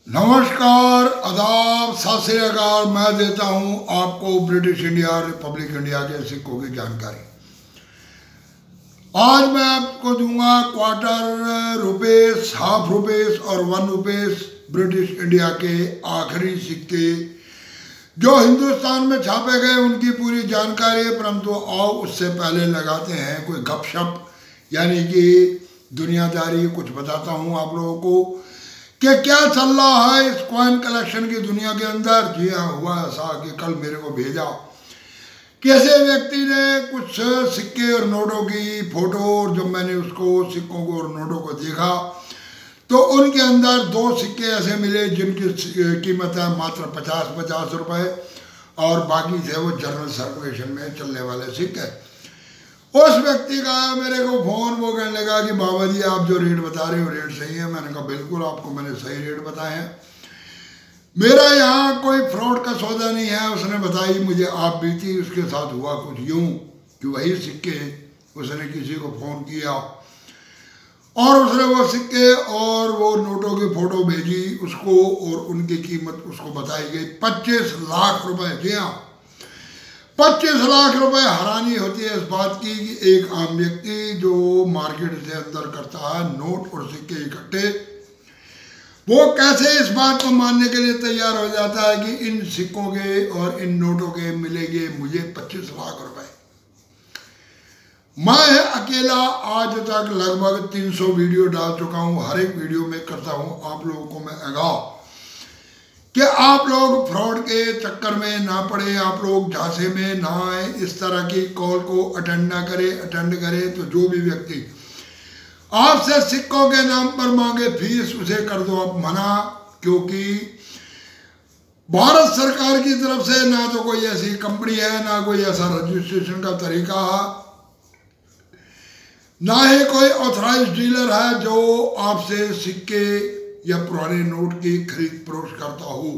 नमस्कार, आदाब, सत श्री अकाल। मैं देता हूं आपको ब्रिटिश इंडिया, रिपब्लिक इंडिया के सिक्कों की जानकारी। आज मैं आपको दूंगा क्वार्टर रुपीस, हाफ रुपीस और 1 रुपीस ब्रिटिश इंडिया के आखिरी सिक्के जो हिंदुस्तान में छापे गए, उनकी पूरी जानकारी है। परंतु आओ उससे पहले लगाते हैं कोई गपशप, यानी कि दुनियादारी। कुछ बताता हूं आप लोगों को कि क्या चल रहा है इस कॉइन कलेक्शन की दुनिया के अंदर। जी हाँ, हुआ ऐसा कि कल मेरे को भेजा किसी व्यक्ति ने कुछ सिक्के और नोटों की फोटो, और जब मैंने उसको सिक्कों को और नोटों को देखा तो उनके अंदर 2 सिक्के ऐसे मिले जिनकी कीमत है मात्र 50-50 रुपए, और बाकी थे वो जनरल सर्कुलेशन में चलने वाले सिक्के। उस व्यक्ति का मेरे को फोन, वो कहने लगा कि बाबा जी आप जो रेट बता रहे हो रेट सही है। मैंने कहा बिल्कुल, आपको मैंने सही रेट बताए हैं, मेरा यहाँ कोई फ्रॉड का सौदा नहीं है। उसने बताई मुझे आप बीती, उसके साथ हुआ कुछ यूं कि वही सिक्के उसने किसी को फ़ोन किया और उसने वो सिक्के और वो नोटों की फ़ोटो भेजी उसको, और उनकी कीमत उसको बताई गई 25 लाख रुपए। जी हाँ, 25 लाख रुपए। हैरानी होती है इस बात की कि एक आम व्यक्ति जो मार्केट से अंदर करता है नोट और सिक्के इकट्ठे, वो कैसे इस बात को मानने के लिए तैयार हो जाता है कि इन सिक्कों के और इन नोटों के मिलेंगे मुझे 25 लाख रुपए। मैं अकेला आज तक लगभग 300 वीडियो डाल चुका हूं। हर एक वीडियो में करता हूं आप लोगों को मैं आगाह कि आप लोग फ्रॉड के चक्कर में ना पड़े, आप लोग झांसे में ना आए, इस तरह की कॉल को अटेंड ना करें। अटेंड करें तो जो भी व्यक्ति आपसे सिक्कों के नाम पर मांगे फीस, उसे कर दो आप मना, क्योंकि भारत सरकार की तरफ से ना तो कोई ऐसी कंपनी है, ना कोई ऐसा रजिस्ट्रेशन का तरीका है, ना ही कोई ऑथराइज डीलर है जो आपसे सिक्के या पुराने नोट की खरीद फरोख्त करता हो।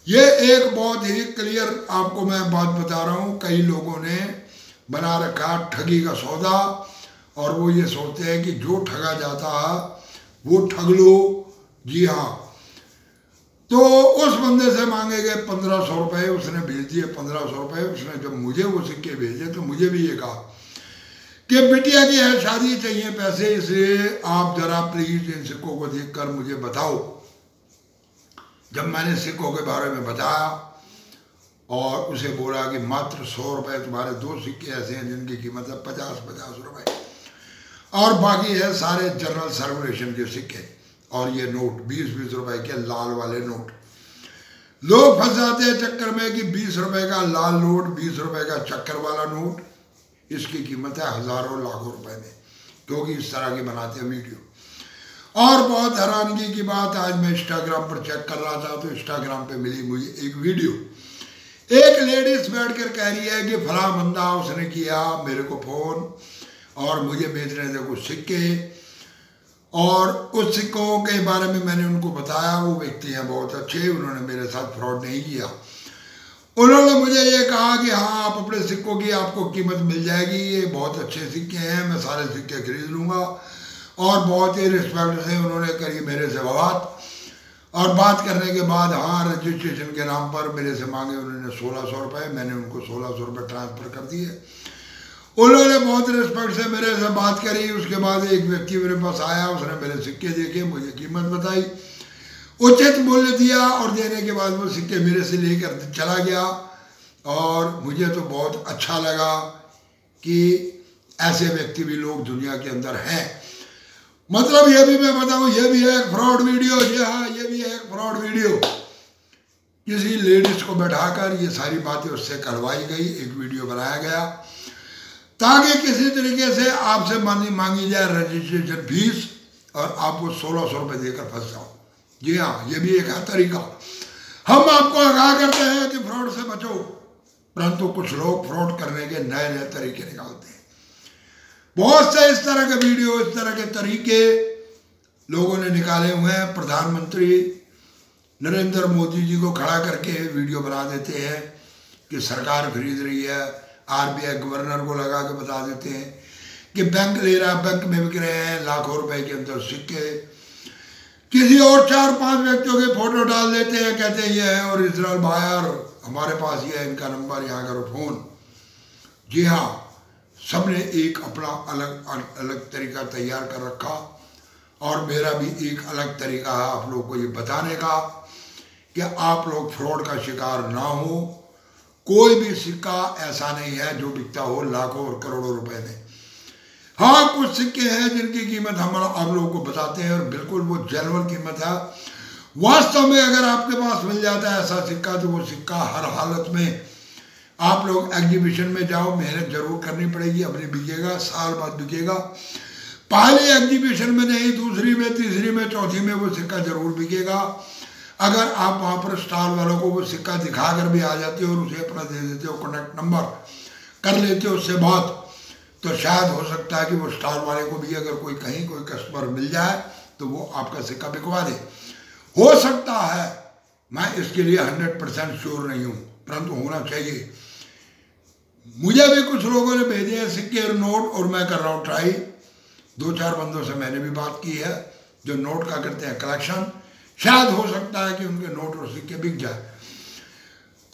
ये एक बहुत ही क्लियर आपको मैं बात बता रहा हूँ। कई लोगों ने बना रखा ठगी का सौदा, और वो ये सोचते हैं कि जो ठगा जाता है वो ठग लो। जी हाँ, तो उस बंदे से मांगे गए 1500 रुपये, उसने भेज दिए 1500 रुपये। उसने जब मुझे वो सिक्के भेजे तो मुझे भी ये कहा कि बिटिया की है शादी, चाहिए पैसे, इसलिए आप जरा प्लीज इन सिक्कों को देखकर मुझे बताओ। जब मैंने सिक्कों के बारे में बताया और उसे बोला कि मात्र 100 रुपये, तुम्हारे 2 सिक्के ऐसे हैं जिनकी कीमत है 50-50 रुपये, और बाकी है सारे जनरल सर्कुलेशन के सिक्के, और ये नोट 20-20 रुपए के लाल वाले नोट। लोग फंस जाते हैं चक्कर में कि 20 रुपए का लाल नोट, 20 रुपए का चक्कर वाला नोट, इसकी कीमत है हजारों लाखों रुपए में, क्योंकि इस तरह की बनाते हैं वीडियो। और बहुत हैरानगी की बात, आज मैं इंस्टाग्राम पर चेक कर रहा था तो इंस्टाग्राम पे मिली मुझे एक वीडियो। एक लेडीज बैठ कर कह रही है कि फला बंदा उसने किया मेरे को फोन और मुझे बेचने थे कुछ सिक्के, और उस सिक्कों के बारे में मैंने उनको बताया। वो व्यक्ति हैं बहुत अच्छे, उन्होंने मेरे साथ फ्रॉड नहीं किया। उन्होंने मुझे ये कहा कि हाँ आप अपने सिक्कों की आपको कीमत मिल जाएगी, ये बहुत अच्छे सिक्के हैं, मैं सारे सिक्के खरीद लूँगा। और बहुत ही रिस्पेक्ट से उन्होंने करी मेरे से बात, और बात करने के बाद हाँ रजिस्ट्रेशन के नाम पर मेरे से मांगे उन्होंने 1600 रुपये। मैंने उनको 1600 रुपये ट्रांसफ़र कर दिए। उन्होंने बहुत रिस्पेक्ट से मेरे से बात करी। उसके बाद एक व्यक्ति मेरे पास आया, उसने मेरे सिक्के देखे, मुझे कीमत बताई, उचित मूल्य दिया, और देने के बाद वो सिक्के मेरे से लेकर चला गया। और मुझे तो बहुत अच्छा लगा कि ऐसे व्यक्ति भी लोग दुनिया के अंदर हैं। मतलब ये भी मैं बताऊं, ये भी है एक फ्रॉड वीडियो। जी हाँ, ये भी है एक फ्रॉड वीडियो। किसी लेडीज को बैठाकर ये सारी बातें उससे करवाई गई, एक वीडियो बनाया गया ताकि किसी तरीके से आपसे मांगी जाए रजिस्ट्रेशन फीस और आपको 1600 रुपये देकर फंस जाओ। जी हाँ, ये भी एक है तरीका। हम आपको आगाह करते हैं कि फ्रॉड से बचो, परंतु कुछ लोग फ्रॉड करने के नए नए तरीके निकालते हैं। बहुत से इस तरह के वीडियो, इस तरह के तरीके लोगों ने निकाले हुए हैं। प्रधानमंत्री नरेंद्र मोदी जी को खड़ा करके वीडियो बना देते हैं कि सरकार खरीद रही है, आरबीआई गवर्नर को लगा के बता देते हैं कि बैंक ले रहा, बैंक में बिक रहे हैं लाखों रुपए के अंदर सिक्के। किसी और 4-5 व्यक्तियों के फोटो डाल देते हैं, कहते हैं ये है और इजराइल बायर, हमारे पास ये है, इनका नंबर, यहाँ करो फोन। जी हाँ, सबने एक अपना अलग अलग तरीका तैयार कर रखा और मेरा भी एक अलग तरीका है आप लोगों को ये बताने का कि आप लोग फ्रॉड का शिकार ना हो। कोई भी सिक्का ऐसा नहीं है जो बिकता हो लाखों और करोड़ों रुपए में। हाँ, कुछ सिक्के हैं जिनकी कीमत हम आप लोगों को बताते हैं और बिल्कुल वो जेन्युइन कीमत है। वास्तव में अगर आपके पास मिल जाता है ऐसा सिक्का तो वो सिक्का हर हालत में, आप लोग एग्जीबिशन में जाओ, मेहनत जरूर करनी पड़ेगी, अपनी बिकेगा, साल बाद बिकेगा। पहले एग्जीबिशन में नहीं, दूसरी में, तीसरी में, चौथी में वो सिक्का जरूर बिकेगा। अगर आप वहाँ पर स्टॉल वालों को वो सिक्का दिखा कर भी आ जाते हो और उसे अपना दे देते हो, कॉन्टैक्ट नंबर कर लेते हो उससे बात, तो शायद हो सकता है कि वो स्टॉल वाले को भी अगर कोई कहीं कोई कस्टमर मिल जाए तो वो आपका सिक्का बिकवा दे। हो सकता है, मैं इसके लिए 100% श्योर नहीं हूँ, परंतु होना चाहिए। मुझे भी कुछ लोगों ने भेजे हैं सिक्के और नोट और मैं कर रहा हूँ ट्राई। 2-4 बंदों से मैंने भी बात की है जो नोट का करते हैं कलेक्शन। शायद हो सकता है कि उनके नोट और सिक्के बिक जाए।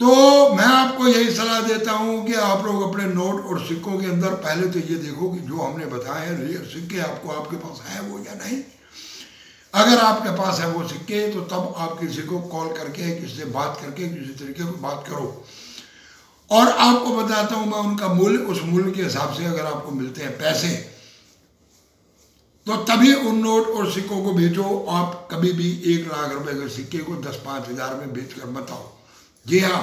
तो मैं आपको यही सलाह देता हूं कि आप लोग अपने नोट और सिक्कों के अंदर पहले तो ये देखो कि जो हमने बताए हैं रियल सिक्के आपको आपके पास है वो या नहीं। अगर आपके पास है वो सिक्के तो तब आप किसी को कॉल करके, किसी से बात करके, किसी तरीके से बात करो और आपको बताता हूं मैं उनका मूल्य, उस मूल्य के हिसाब से अगर आपको मिलते हैं पैसे तो तभी उन नोट और सिक्कों को भेजो। आप कभी भी 1 लाख रुपए के सिक्के को 10-5 हजार में बेच कर मत आओ। जी हाँ,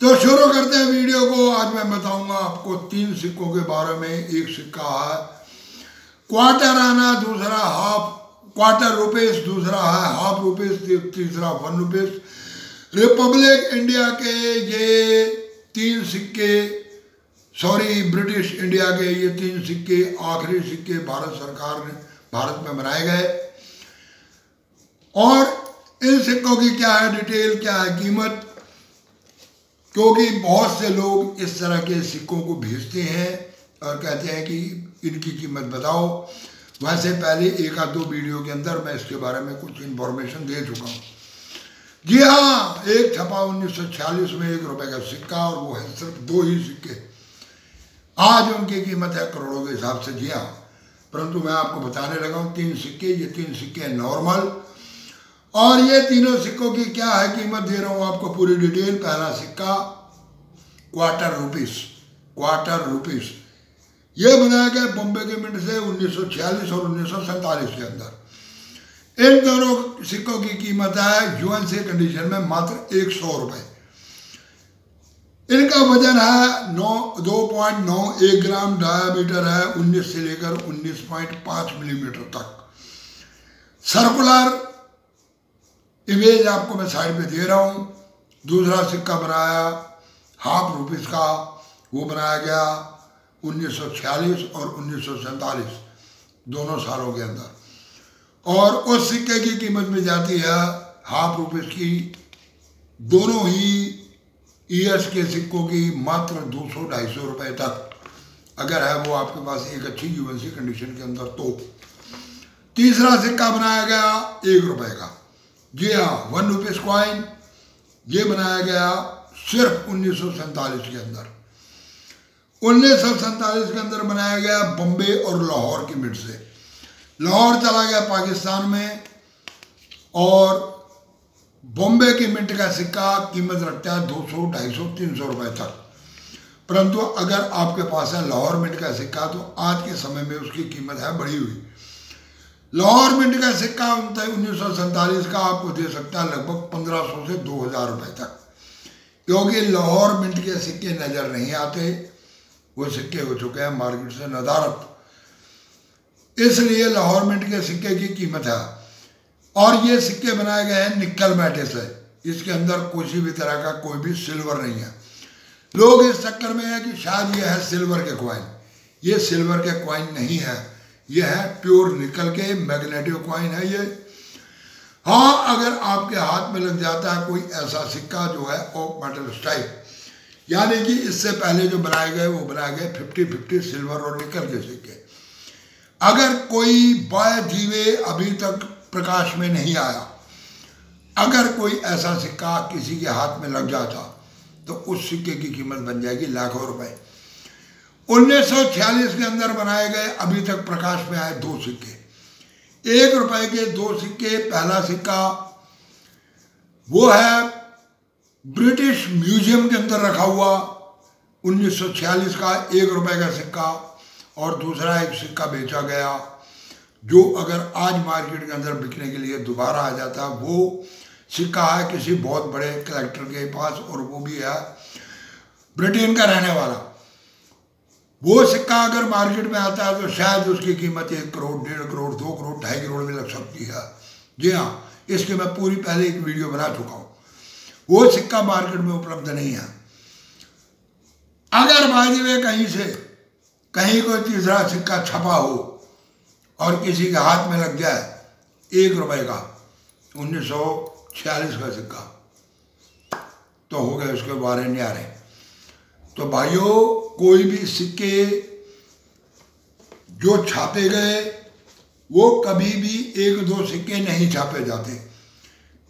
तो शुरू करते हैं वीडियो को। आज मैं बताऊंगा आपको 3 सिक्कों के बारे में। एक सिक्का है क्वार्टर आना, दूसरा हाफ क्वार्टर रुपीस, दूसरा है हाफ रुपीस, तीसरा 1 रुपीस। रिपब्लिक इंडिया के ये 3 सिक्के, सॉरी ब्रिटिश इंडिया के ये 3 सिक्के आखिरी सिक्के भारत सरकार ने भारत में बनाए गए। और इन सिक्कों की क्या है डिटेल, क्या है कीमत, क्योंकि बहुत से लोग इस तरह के सिक्कों को भेजते हैं और कहते हैं कि इनकी कीमत बताओ। वैसे पहले 1-2 वीडियो के अंदर मैं इसके बारे में कुछ इन्फॉर्मेशन दे चुका हूँ। जी हाँ, एक छपा 1946 में 1 रुपए का सिक्का और वो है सिर्फ 2 ही सिक्के। आज उनकी कीमत है करोड़ों के हिसाब से। जी हाँ, परंतु मैं आपको बताने लगा हूँ 3 सिक्के। ये 3 सिक्के नॉर्मल और ये तीनों सिक्कों की क्या है कीमत दे रहा हूँ आपको पूरी डिटेल। पहला सिक्का क्वार्टर रुपीस, ये बनाया गया बॉम्बे के मिंट से 1946 और 1947 के अंदर। इन दोनों सिक्कों की कीमत है यूएनसी कंडीशन में मात्र 100 रुपए। इनका वजन है 2.91 ग्राम, डायामीटर है 19 से लेकर 19.5 मिलीमीटर तक। सर्कुलर इमेज आपको मैं साइड पे दे रहा हूँ। दूसरा सिक्का बनाया हाफ रुपीस का, वो बनाया गया 1946 और 1947 दोनों सालों के अंदर। और उस सिक्के की कीमत में जाती है हाफ रुपीस की, दोनों ही ईएस के सिक्कों की मात्र 200-250 रुपए तक, अगर है वो आपके पास एक अच्छी यूएनसी कंडीशन के अंदर तो। तीसरा सिक्का बनाया गया 1 रुपए का। जी हाँ, 1 रुपीस कॉइन, ये बनाया गया सिर्फ 1947 के अंदर। 1947 के अंदर बनाया गया बम्बे और लाहौर की मिंट से। लाहौर चला गया पाकिस्तान में और बॉम्बे की मिंट का सिक्का कीमत रखता है 200, 250, 300 रुपए तक। परंतु अगर आपके पास है लाहौर मिंट का सिक्का तो आज के समय में उसकी कीमत है बढ़ी हुई। लाहौर मिंट का सिक्का 1947 का आपको दे सकता है लगभग 1500 से 2000 रुपए तक, क्योंकि लाहौर मिंट के सिक्के नजर नहीं आते, वो सिक्के हो चुके हैं मार्केट से नदारत, इसलिए लाहौर मिंट के सिक्के की कीमत है। और ये सिक्के बनाए गए हैं निकल मेटल से, इसके अंदर किसी भी तरह का कोई भी सिल्वर नहीं है। लोग इस चक्कर में है कि शायद ये है सिल्वर के कॉइन, ये सिल्वर के कॉइन नहीं है, ये है प्योर निकल के मैग्नेटिक कॉइन है ये। हाँ, अगर आपके हाथ में लग जाता है कोई ऐसा सिक्का जो है ऑफ मेटल टाइप, यानी कि इससे पहले जो बनाए गए वो बनाए गए 50-50 सिल्वर और निकल के सिक्के। अगर कोई बाय जीवे अभी तक प्रकाश में नहीं आया, अगर कोई ऐसा सिक्का किसी के हाथ में लग जाता तो उस सिक्के की कीमत बन जाएगी लाखों रुपए। 1946 के अंदर बनाए गए अभी तक प्रकाश में आए 2 सिक्के, 1 रुपए के 2 सिक्के। पहला सिक्का वो है ब्रिटिश म्यूजियम के अंदर रखा हुआ 1946 का 1 रुपए का सिक्का, और दूसरा एक सिक्का बेचा गया जो अगर आज मार्केट के अंदर बिकने के लिए दोबारा आ जाता, वो सिक्का है किसी बहुत बड़े कलेक्टर के पास, और वो भी है ब्रिटेन का रहने वाला। वो सिक्का अगर मार्केट में आता है तो शायद उसकी कीमत 1 करोड़, 1.5 करोड़, 2 करोड़, 2.5 करोड़ में लग सकती है। जी हाँ, इसके मैं पूरी पहले एक वीडियो बना चुका हूँ। वो सिक्का मार्केट में उपलब्ध नहीं है। अगर बाजी में कहीं से कहीं कोई तीसरा सिक्का छपा हो और किसी के हाथ में लग जाए 1 रुपए का 1946 का सिक्का, तो हो गए उसके बारे न्यारे। तो भाइयों, कोई भी सिक्के जो छापे गए वो कभी भी 1-2 सिक्के नहीं छापे जाते।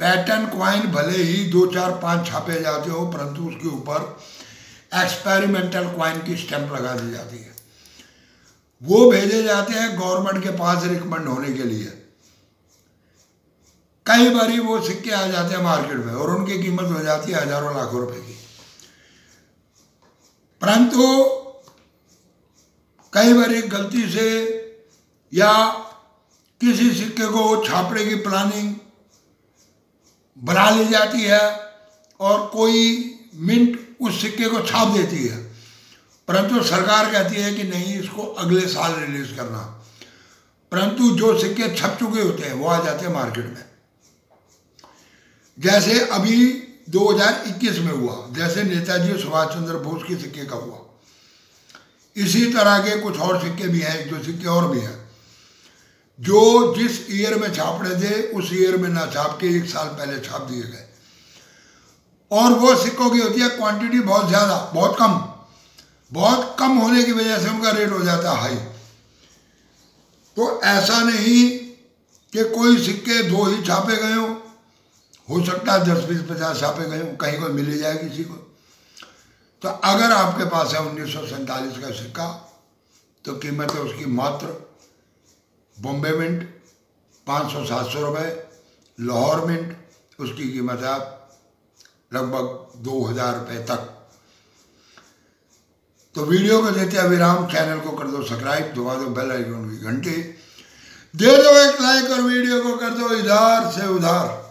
पैटर्न क्वाइन भले ही 2, 4, 5 छापे जाते हो, परंतु उसके ऊपर एक्सपेरिमेंटल क्वाइन की स्टैंप लगा दी जाती है। वो भेजे जाते हैं गवर्नमेंट के पास रिकमेंड होने के लिए। कई बारी वो सिक्के आ जाते हैं मार्केट में और उनकी कीमत हो जाती है हजारों लाखों रुपए की, परंतु कई बारी गलती से या किसी सिक्के को छापने की प्लानिंग बना ली जाती है और कोई मिंट उस सिक्के को छाप देती है, परंतु सरकार कहती है कि नहीं, इसको अगले साल रिलीज करना। परंतु जो सिक्के छप चुके होते हैं वो आ जाते हैं मार्केट में। जैसे अभी 2021 में हुआ, जैसे नेताजी सुभाष चंद्र बोस के सिक्के का हुआ, इसी तरह के कुछ और सिक्के भी हैं, जो सिक्के और भी हैं जो जिस ईयर में छाप रहे थे उस ईयर में ना छाप के 1 साल पहले छाप दिए गए। और वो सिक्कों की होती है क्वांटिटी बहुत ज़्यादा, बहुत कम होने की वजह से उनका रेट हो जाता है हाई। तो ऐसा नहीं कि कोई सिक्के 2 ही छापे गए हो सकता है 10, 20, 50 छापे गए हो, कहीं कोई मिल जाए किसी को। तो अगर आपके पास है 1947 का सिक्का तो कीमत है उसकी मात्र बॉम्बे मिंट 500-700 रुपये, लाहौर मिंट उसकी कीमत है लगभग 2000 रुपये तक। तो वीडियो को देते विराम, चैनल को कर दो सब्सक्राइब, दबा दो बेल आइकन की घंटी, दे दो एक लाइक और वीडियो को कर दो इधर से उधर।